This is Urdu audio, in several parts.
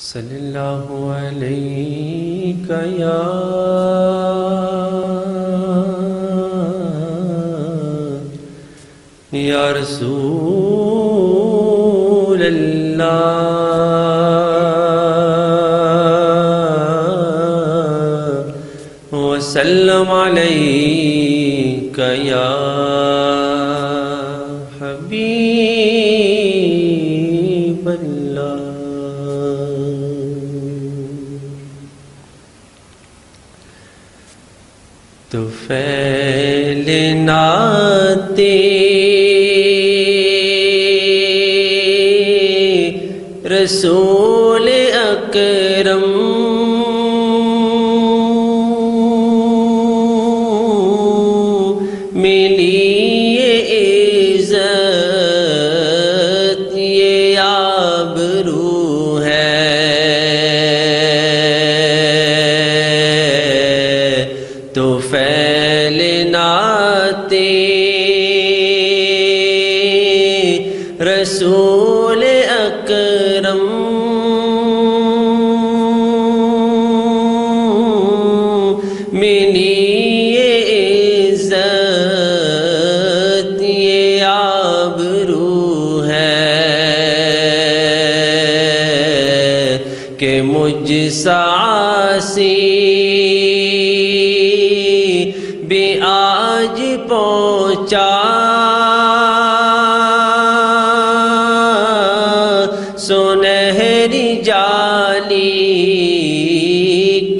صلی اللہ علیہ یا رسول اللہ وسلم علیک یا حبیب اللہ۔ طفیل ناتے رسول اکرم ملی یہ عزت یہ آبرو ہے، طفیل ناتے رسول اکرم ملی یہ عزت یہ آبرو ہے کہ مجھ ساسی بھی آج پہنچا سنہری جالی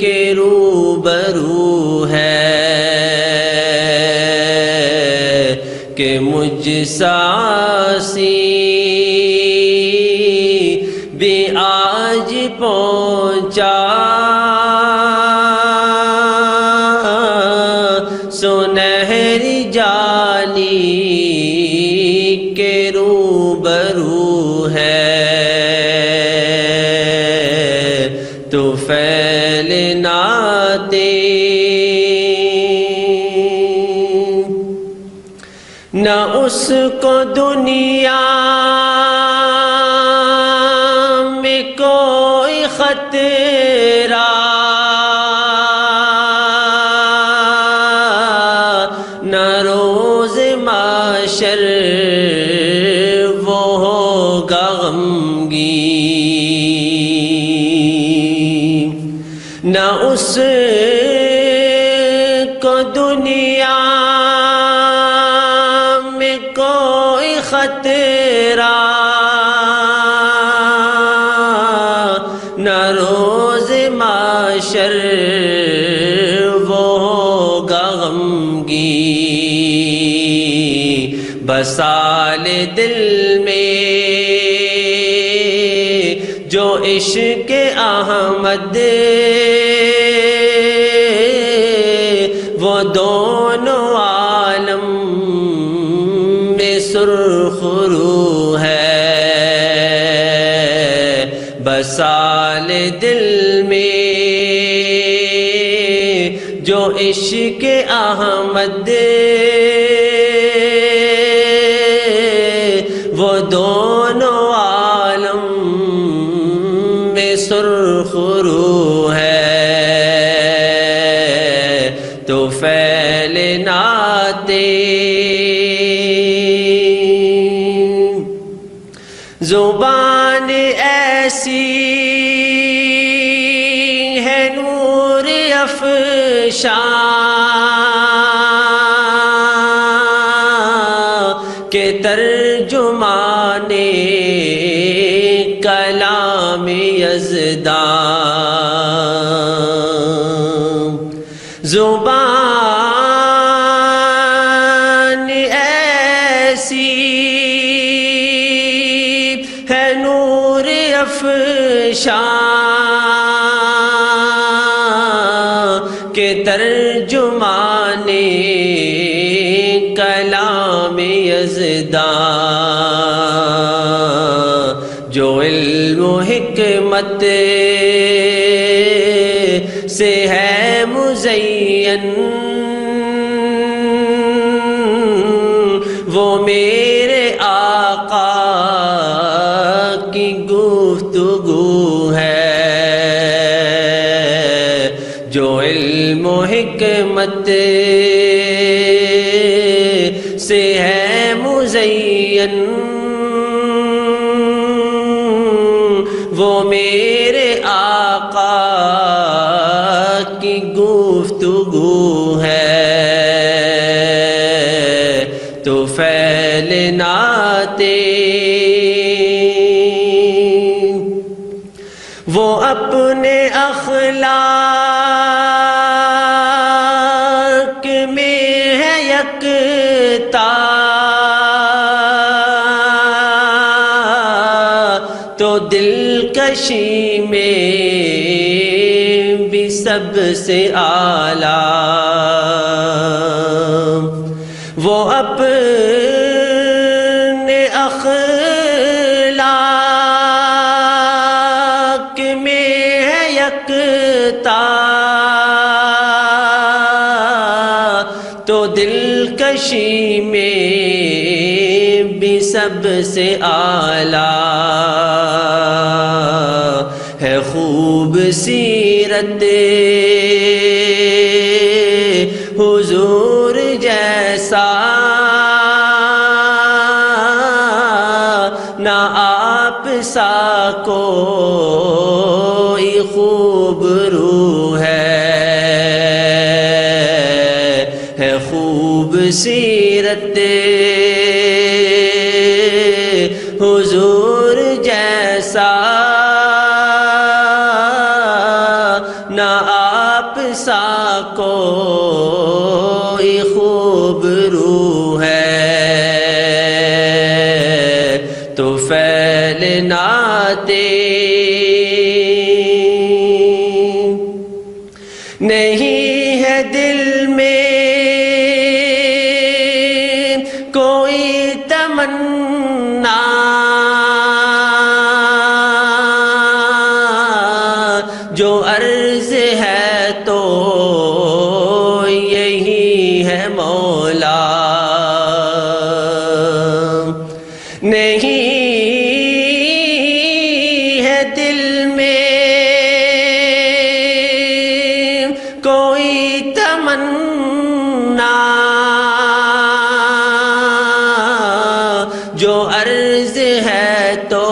کے روبرو ہے کہ مجھ ساسی بھی آج پہنچا سنہری جالی کے روبرو ہے، طفیل ناتے نہ اس کو دنیا میں کوئی خطرہ نہ روز محشر وہ ہوگا غمگین، نہ اس کو دنیا میں کوئی خطرہ نہ روز محشر وہ ہوگا غمگین، بسال دل میں جو عشق احمد وہ دونوں عالم میں سرخ رو ہے، بسال دل میں جو عشق احمد وہ دونوں عالم میں سرخ رو ہے، طفیل ناتے زبان ایسی ہے نور افشاں کہ ترجمان کلام یزدان، زبان ایسی ہے نور افشاں کہ ترجمان کلام یزدان، جو علم و حکمت سے ہے مزین وہ میرے آقا کی گفتگو ہے، حکمت سے ہے مزین وہ میرے آقا کی گفتگو ہے تو پھیلناتے وہ اپنے اخلاق میں ہے یکتا تو دلکشی میں بھی سب سے اعلیٰ وہ اپنے اخلاق میں ہے یکتا تو دلکشی میں بھی سب سے اعلیٰ ہے خوب سیرت حضور جیسا نہ آپ سا کوئی خوب روح ہے خوب سیرت حضور جیسا نہ آپ سا کوئی خوب روح ہے تو پھیلناتے نہیں ہے دل میں کوئی تمنا جو عرض ہے تو یہی ہے مولا نہیں ہے دل میں کوئی تمنا جو عرض ہے تو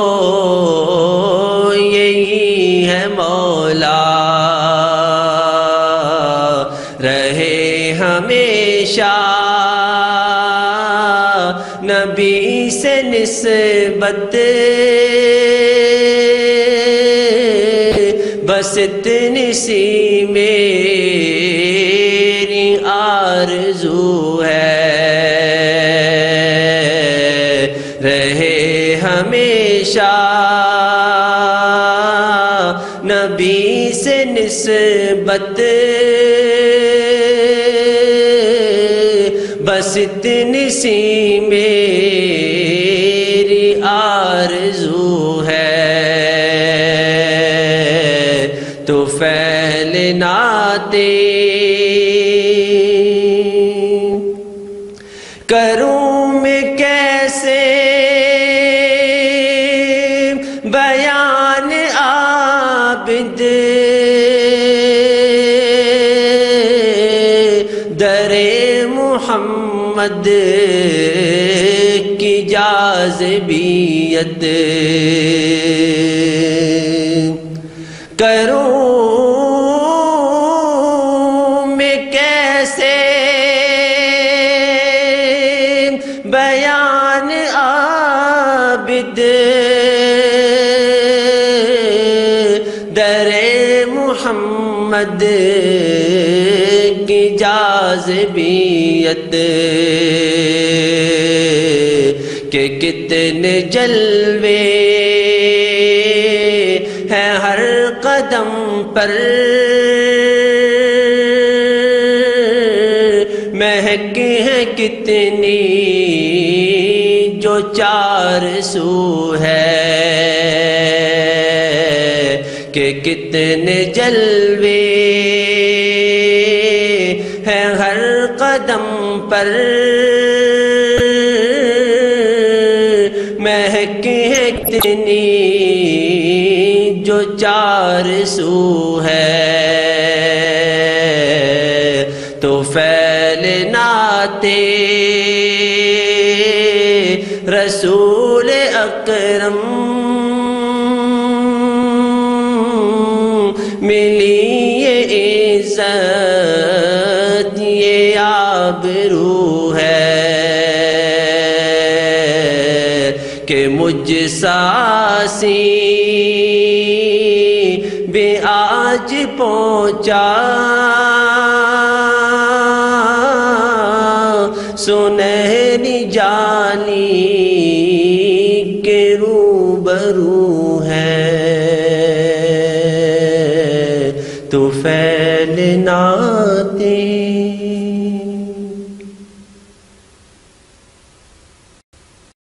یہی ہے مولا رہے ہمیشہ نبی سے نسبت بس اتنی سی میری آرزو ہے رہے ہمیشہ نبی سے نسبت بس اتنی سی میری آرزو ہے تو پھیلناتے کروں میں کیسے بیان عابد در محمد کی جاذبیت کروں میں کیسے بیان عابد در محمد کی جاذبیت کہ کتنے جلوے ہیں ہر قدم پر مہک ہے کتنی جو چار سو ہے کہ کتنے جلوے ہیں ہر قدم پر مہک ہے کتنی جو چار سو ہے رسول اکرم ملی یہ عزت یہ آبرو ہے کہ مجھ ساسی بھی آج پہنچا سنہری جالی کے روبرو ہے۔